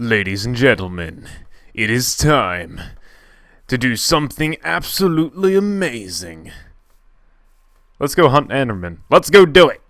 Ladies and gentlemen, it is time to do something absolutely amazing. Let's go hunt Enderman. Let's go do it!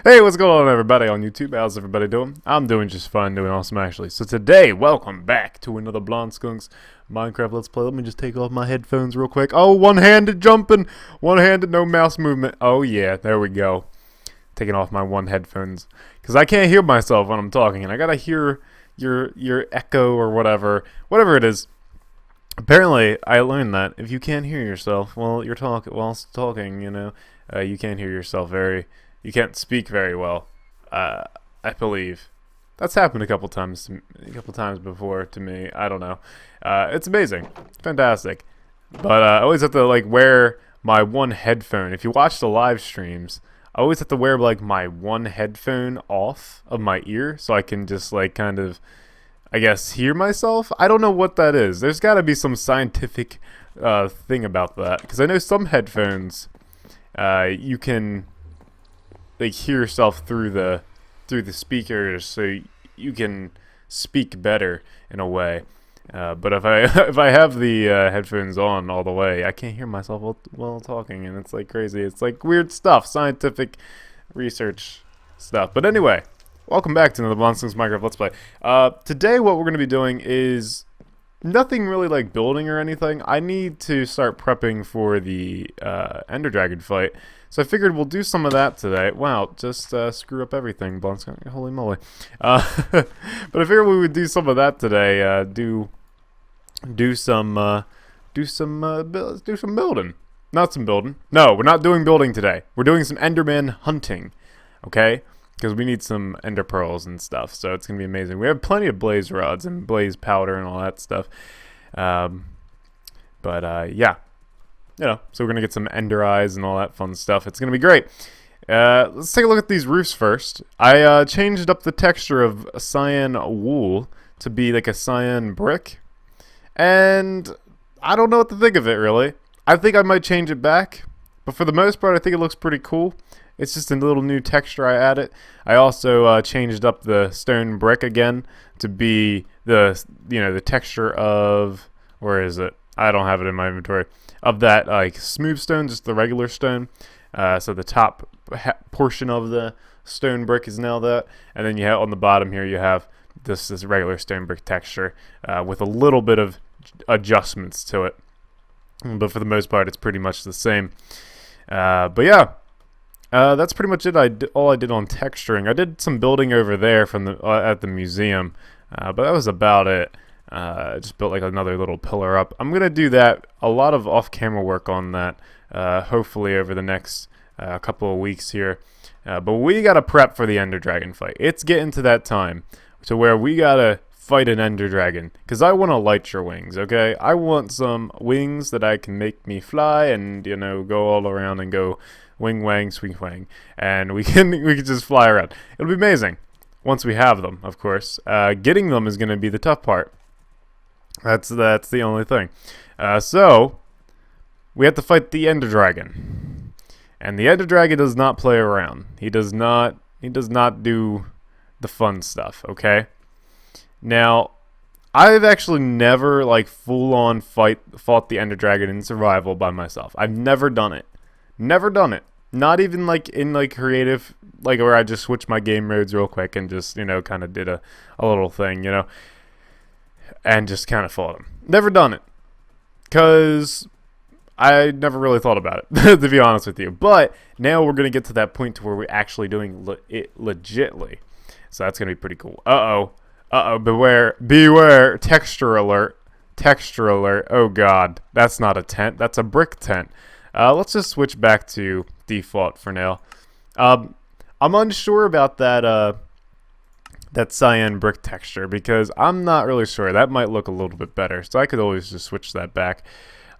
Hey, what's going on, everybody on YouTube? How's everybody doing? I'm doing just fine, doing awesome, actually. So today, welcome back to another Blondskunk's Minecraft Let's Play. Let me just take off my headphones real quick. Oh, one-handed jumping! One-handed, no mouse movement. Oh, yeah, there we go. Taking off my one headphones. Because I can't hear myself when I'm talking, and I gotta hear your echo or whatever it is. Apparently, I learned that if you can't hear yourself while you're whilst talking, you can't hear yourself you can't speak very well. I believe that's happened a couple times before to me. I don't know. It's amazing, fantastic. But I always have to wear my one headphone. If you watch the live streams, I always have to wear my one headphone off of my ear so I can just kind of, I guess, hear myself. I don't know what that is. There's got to be some scientific thing about that, because I know some headphones you can hear yourself through the speakers, so you can speak better in a way. But if I have the headphones on all the way, I can't hear myself while talking, and it's crazy. It's weird stuff, scientific research stuff. But anyway, welcome back to another Blondskunk Minecraft Let's Play. Today what we're going to be doing is nothing really building or anything. I need to start prepping for the Ender Dragon fight. So I figured we'll do some of that today. Wow, just screw up everything, Blondskunk. Holy moly. But I figured we would do some of that today. Do some building. Not some building. No, we're not doing building today. We're doing some Enderman hunting. Okay? Because we need some Ender Pearls and stuff. So it's going to be amazing. We have plenty of blaze rods and blaze powder and all that stuff. Yeah. So we're going to get some Ender Eyes and all that fun stuff. It's going to be great. Let's take a look at these roofs first. I changed up the texture of cyan wool to be a cyan brick. And I don't know what to think of it, really. I think I might change it back. But for the most part, I think it looks pretty cool. It's just a little new texture I added. I also changed up the stone brick again to be the texture of, where is it? I don't have it in my inventory. Of that smooth stone, just the regular stone. So the top portion of the stone brick is now that, and then you have on the bottom here you have this regular stone brick texture with a little bit of adjustments to it. But for the most part, it's pretty much the same. But yeah. That's pretty much it. All I did on texturing. I did some building over there from the at the museum, but that was about it. I just built another little pillar up. I'm gonna do that. A lot of off-camera work on that. Hopefully over the next couple of weeks here. But we gotta prep for the Ender Dragon fight. It's getting to that time to where we gotta fight an Ender Dragon. Cause I want to light your wings. Okay, I want some wings that I can make me fly and go all around and go. Wing wang, swing wang, and we can just fly around. It'll be amazing once we have them, of course. Getting them is going to be the tough part. That's the only thing. So we have to fight the Ender Dragon, and the Ender Dragon does not play around. He does not do the fun stuff. Okay. Now, I've actually never full on fought the Ender Dragon in survival by myself. I've never done it. Never done it. Not even in creative, where I just switched my game modes real quick and just kind of did a little thing, and just kind of fought him. Never done it, cause I never really thought about it to be honest with you. But now we're gonna get to that point to where we're actually doing it legitly, so that's gonna be pretty cool. Beware! Texture alert! Oh God, that's not a tent. That's a brick tent. Let's just switch back to default for now. I'm unsure about that cyan brick texture because I'm not really sure. That might look a little bit better, so I could always just switch that back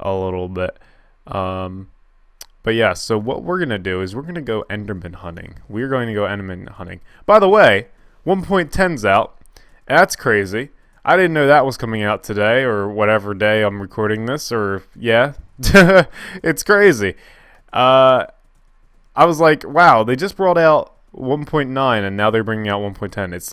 a little bit. But yeah, so what we're gonna do is we're gonna go Enderman hunting. We're going to go Enderman hunting. By the way, 1.10's out. That's crazy. I didn't know that was coming out today or whatever day I'm recording this, or yeah. It's crazy. I was like, wow, they just brought out 1.9 and now they're bringing out 1.10. It's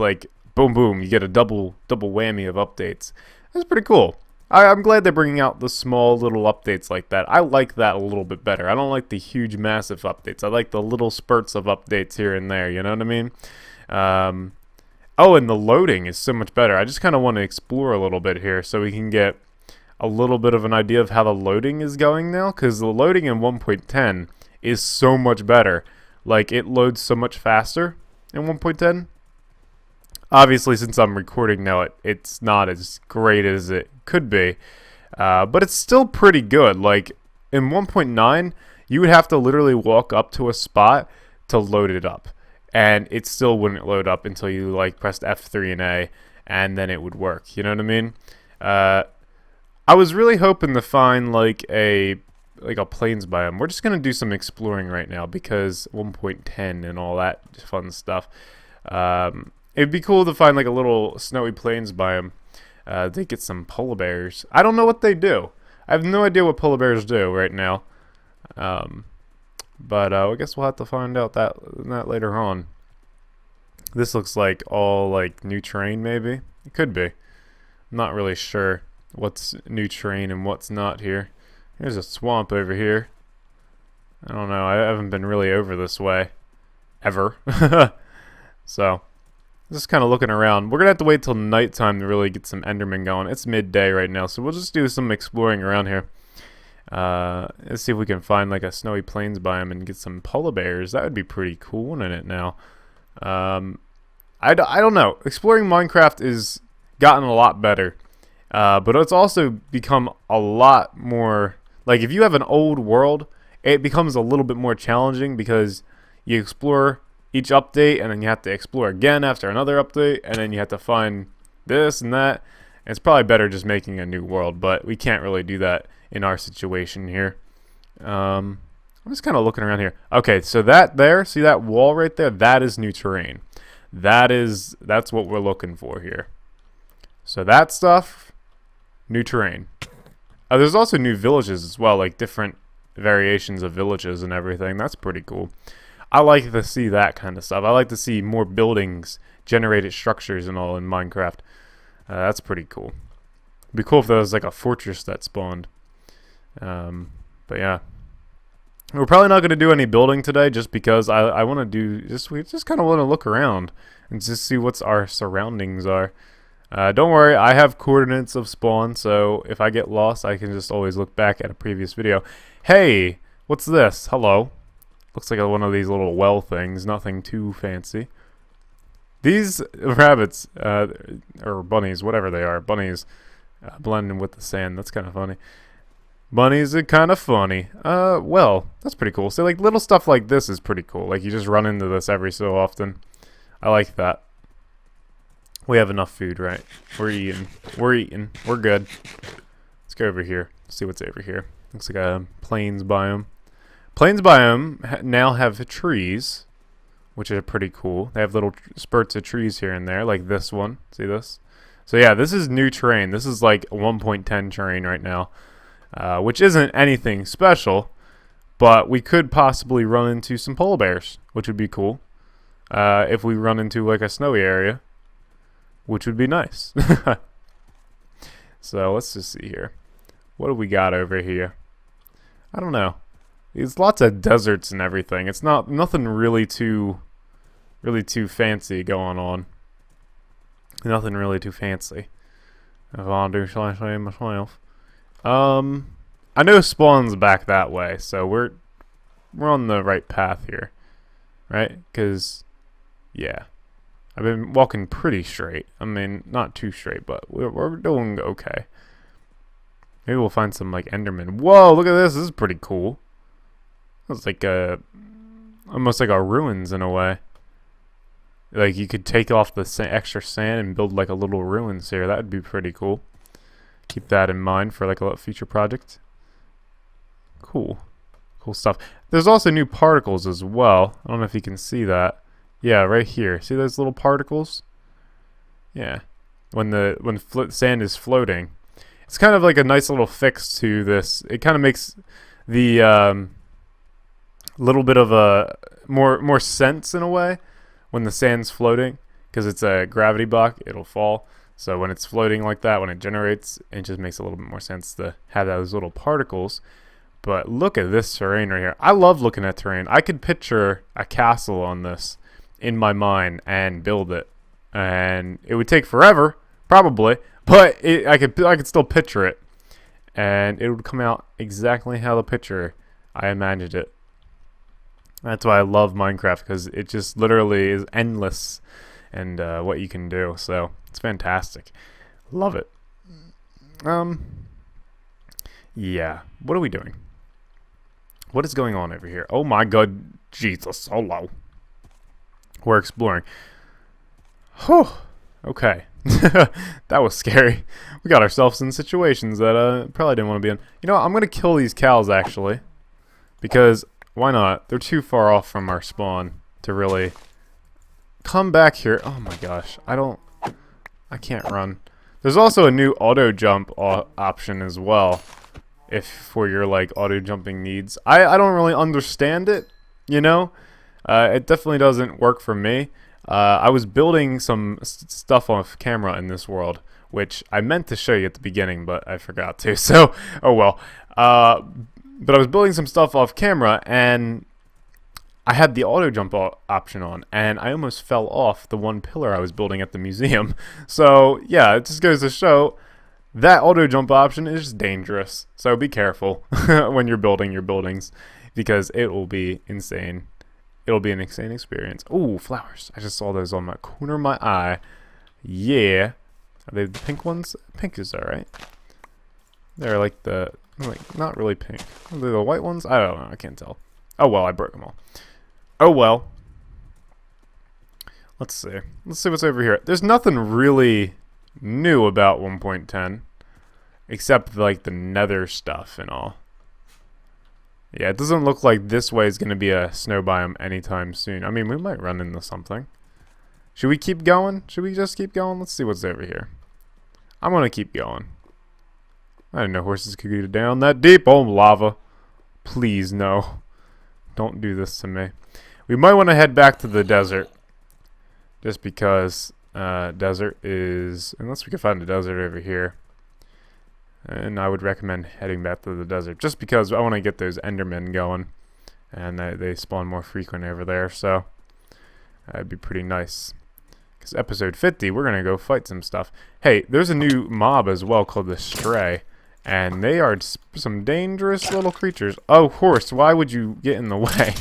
boom, boom. You get a double whammy of updates. That's pretty cool. I'm glad they're bringing out the small little updates like that. I like that a little bit better. I don't like the huge, massive updates. I like the little spurts of updates here and there. You know what I mean? Oh, and the loading is so much better. I just kind of want to explore a little bit here so we can get a little bit of an idea of how the loading is going now, because the loading in 1.10 is so much better. Like, it loads so much faster in 1.10. Obviously, since I'm recording now, it's not as great as it could be, but it's still pretty good. Like, in 1.9, you would have to literally walk up to a spot to load it up, and it still wouldn't load up until you, like, pressed F3 and A, and then it would work. You know what I mean? I was really hoping to find like a plains biome. We're just gonna do some exploring right now because 1.10 and all that fun stuff. It'd be cool to find like a little snowy plains biome. They get some polar bears. I don't know what they do. I have no idea what polar bears do right now. But I guess we'll have to find out that later on. This looks like all like new terrain, maybe. It could be. I'm not really sure what's new terrain and what's not here. There's a swamp over here. I don't know. I haven't been really over this way ever. So, just kind of looking around. We're going to have to wait till nighttime to really get some Endermen going. It's midday right now, so we'll just do some exploring around here. Let's see if we can find like a snowy plains biome and get some polar bears. That would be pretty cool, wouldn't it now? I don't know. Exploring Minecraft is gotten a lot better. But it's also become a lot more, like if you have an old world, it becomes a little bit more challenging because you explore each update and then you have to explore again after another update and then you have to find this and that. And it's probably better just making a new world, but we can't really do that in our situation here. I'm just kind of looking around here. Okay, so that there, see that wall right there? That is new terrain. That's what we're looking for here. So that stuff, new terrain. There's also new villages as well, like different variations of villages and everything. That's pretty cool. I like to see that kind of stuff. I like to see more buildings, generated structures and all in Minecraft. That's pretty cool. It'd be cool if there was like a fortress that spawned. But yeah. We're probably not going to do any building today just because I want to do, we just kind of want to look around and just see what our surroundings are. Don't worry, I have coordinates of spawn, so if I get lost, I can just always look back at a previous video. Hey, what's this? Hello. Looks like one of these little well things, nothing too fancy. These rabbits, or bunnies, whatever they are, bunnies blending with the sand, that's kind of funny. Bunnies are kind of funny. Well, that's pretty cool. So, like, little stuff like this is pretty cool. Like, you just run into this every so often. I like that. We have enough food, right? We're eating. We're eating. We're good. Let's go over here. See what's over here. Looks like a plains biome. Plains biome now have trees, which are pretty cool. They have little spurts of trees here and there, like this one. See this? So yeah, this is new terrain. This is like 1.10 terrain right now, which isn't anything special, but we could possibly run into some polar bears, which would be cool. If we run into like a snowy area, which would be nice. So let's just see here. What do we got over here? I don't know. There's lots of deserts and everything. It's nothing really too fancy going on. Nothing really too fancy. I know spawn's back that way, so we're on the right path here, right? Because yeah, I've been walking pretty straight. I mean, not too straight, but we're doing okay. Maybe we'll find some like Enderman. Whoa, look at this. This is pretty cool. It's like almost like a ruins in a way. Like you could take off the extra sand and build like a little ruins here. That would be pretty cool. Keep that in mind for like a future project. Cool. Cool stuff. There's also new particles as well. I don't know if you can see that. Yeah, right here. See those little particles? Yeah. When sand is floating. It's kind of like a nice little fix to this. It kind of makes the little bit of a more sense in a way when the sand's floating, because it's a gravity block, it'll fall. So when it's floating like that, when it generates, it just makes a little bit more sense to have those little particles. But look at this terrain right here. I love looking at terrain. I could picture a castle on this in my mind and build it. And it would take forever, probably, but I could still picture it. And it would come out exactly how the picture I imagined it. That's why I love Minecraft, because it just literally is endless and what you can do. So it's fantastic. Love it. Yeah. What are we doing? What is going on over here? Oh my god, Jesus, solo. We're exploring. Whew. Okay. That was scary. We got ourselves in situations that probably didn't want to be in. You know what? I'm going to kill these cows, actually. Because, why not? They're too far off from our spawn to really come back here. Oh my gosh. I can't run. There's also a new auto jump option as well. If for your like auto jumping needs. I don't really understand it, you know. It definitely doesn't work for me. I was building some stuff off camera in this world, which I meant to show you at the beginning, but I forgot to. So, oh well. But I was building some stuff off camera, and I had the auto jump option on, and I almost fell off the one pillar I was building at the museum. So yeah, it just goes to show that auto jump option is just dangerous. So be careful when you're building your buildings, because it will be insane. It'll be an insane experience. Ooh, flowers. I just saw those on my corner of my eye. Yeah. Are they the pink ones? Pink is alright. They're like not really pink. Are they the white ones? I don't know. I can't tell. Oh well, I broke them all. Oh well. Let's see. Let's see what's over here. There's nothing really new about 1.10 except like the nether stuff and all. Yeah, it doesn't look like this way is going to be a snow biome anytime soon. I mean, we might run into something. Should we keep going? Should we just keep going? Let's see what's over here. I'm going to keep going. I didn't know horses could go down that deep. Oh, lava. Please, no. Don't do this to me. We might want to head back to the desert. Just because desert is... Unless we can find a desert over here. And I would recommend heading back to the desert. Just because I want to get those endermen going. And they spawn more frequent over there. So that'd be pretty nice. Because episode 50, we're going to go fight some stuff. Hey, there's a new mob as well called the Stray. And they are some dangerous little creatures. Oh, horse, why would you get in the way?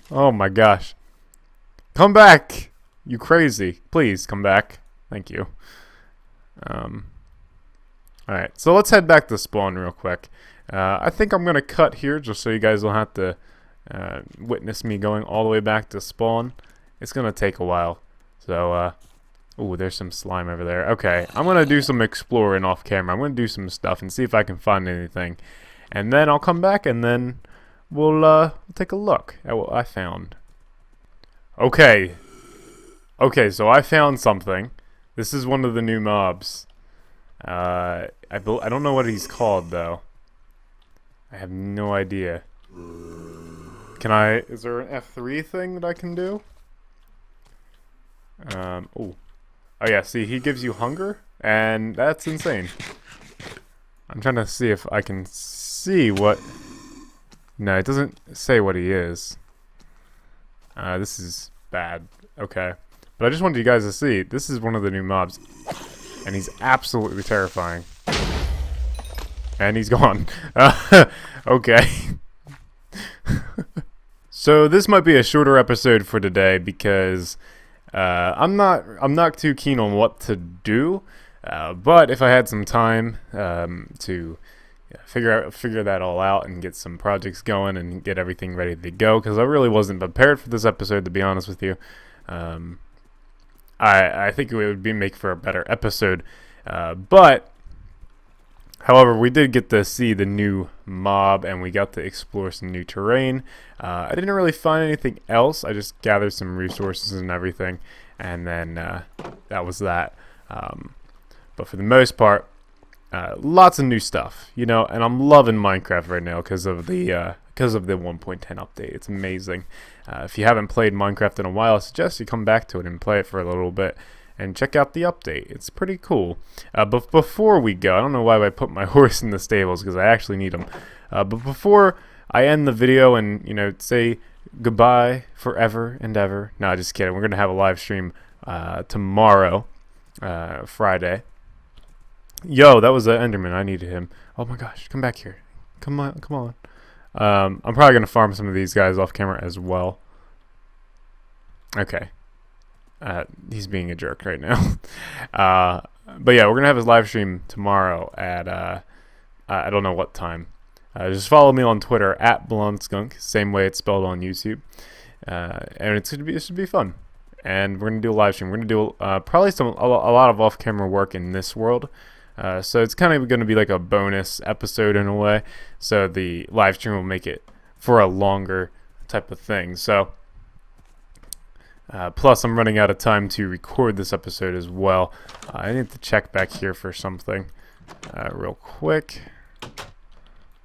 Oh my gosh. Come back! You crazy. Please, come back. Thank you. Alright, so let's head back to spawn real quick. I think I'm going to cut here just so you guys don't have to witness me going all the way back to spawn. It's going to take a while. So, ooh, there's some slime over there. Okay, I'm going to do some exploring off camera. I'm going to do some stuff and see if I can find anything. And then I'll come back and then we'll take a look at what I found. Okay. Okay, so I found something. This is one of the new mobs. I don't know what he's called, though. I have no idea. Is there an F3 thing that I can do? Ooh. Oh yeah, see, he gives you hunger, and that's insane. I'm trying to see if I can see what... No, it doesn't say what he is. This is bad. Okay. But I just wanted you guys to see, this is one of the new mobs. And he's absolutely terrifying. And he's gone. Okay. So this might be a shorter episode for today because... I'm not too keen on what to do, but if I had some time to figure that all out and get some projects going and get everything ready to go, because I really wasn't prepared for this episode, to be honest with you. I think it would make for a better episode, but however, we did get to see the new mob, and we got to explore some new terrain. I didn't really find anything else. I just gathered some resources and everything, and then that was that. But for the most part, lots of new stuff, you know. And I'm loving Minecraft right now because of the 1.10 update. It's amazing. If you haven't played Minecraft in a while, I suggest you come back to it and play it for a little bit. and check out the update. It's pretty cool. But before we go, I don't know why I put my horse in the stables, because I actually need him. But before I end the video and, you know, say goodbye forever and ever. No, just kidding. We're going to have a live stream tomorrow, Friday. Yo, that was an Enderman. I needed him. Oh my gosh, come back here. Come on, come on. I'm probably going to farm some of these guys off camera as well. Okay. He's being a jerk right now. But yeah, we're going to have his live stream tomorrow at, I don't know what time. Just follow me on Twitter at Blondskunk, same way it's spelled on YouTube. And it should be fun. And we're going to do a live stream. We're going to do probably a lot of off-camera work in this world. So it's kind of going to be like a bonus episode in a way. So the live stream will make it for a longer type of thing. So plus I'm running out of time to record this episode as well. I need to check back here for something real quick.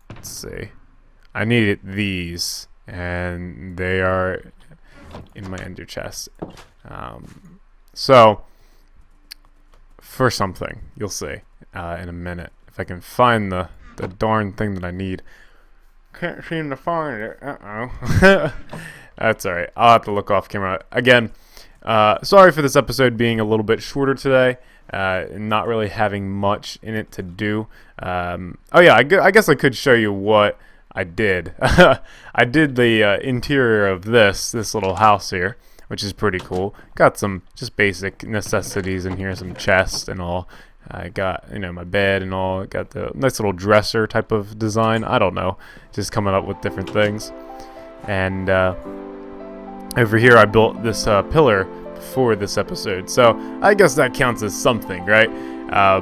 Let's see. I needed these, and they are in my ender chest. So for something, you'll see in a minute if I can find the darn thing that I need. Can't seem to find it. That's alright. I'll have to look off camera again. Sorry for this episode being a little bit shorter today. Not really having much in it to do. Oh yeah, I guess I could show you what I did. I did the interior of this little house here, which is pretty cool. Got some just basic necessities in here, some chests and all. I got, you know, my bed and all. Got the nice little dresser type of design. I don't know, just coming up with different things. And over here I built this pillar for this episode, so I guess that counts as something, right?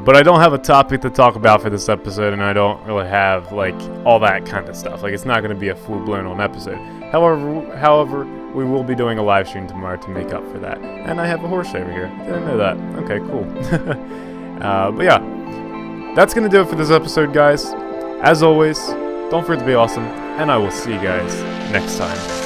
But I don't have a topic to talk about for this episode, and I don't really have like all that kind of stuff. Like, it's not going to be a full-blown on episode. However, we will be doing a live stream tomorrow to make up for that. And I have a horse over here. Didn't know that. Okay, cool. But yeah, that's going to do it for this episode, guys. As always, don't forget to be awesome, and I will see you guys next time.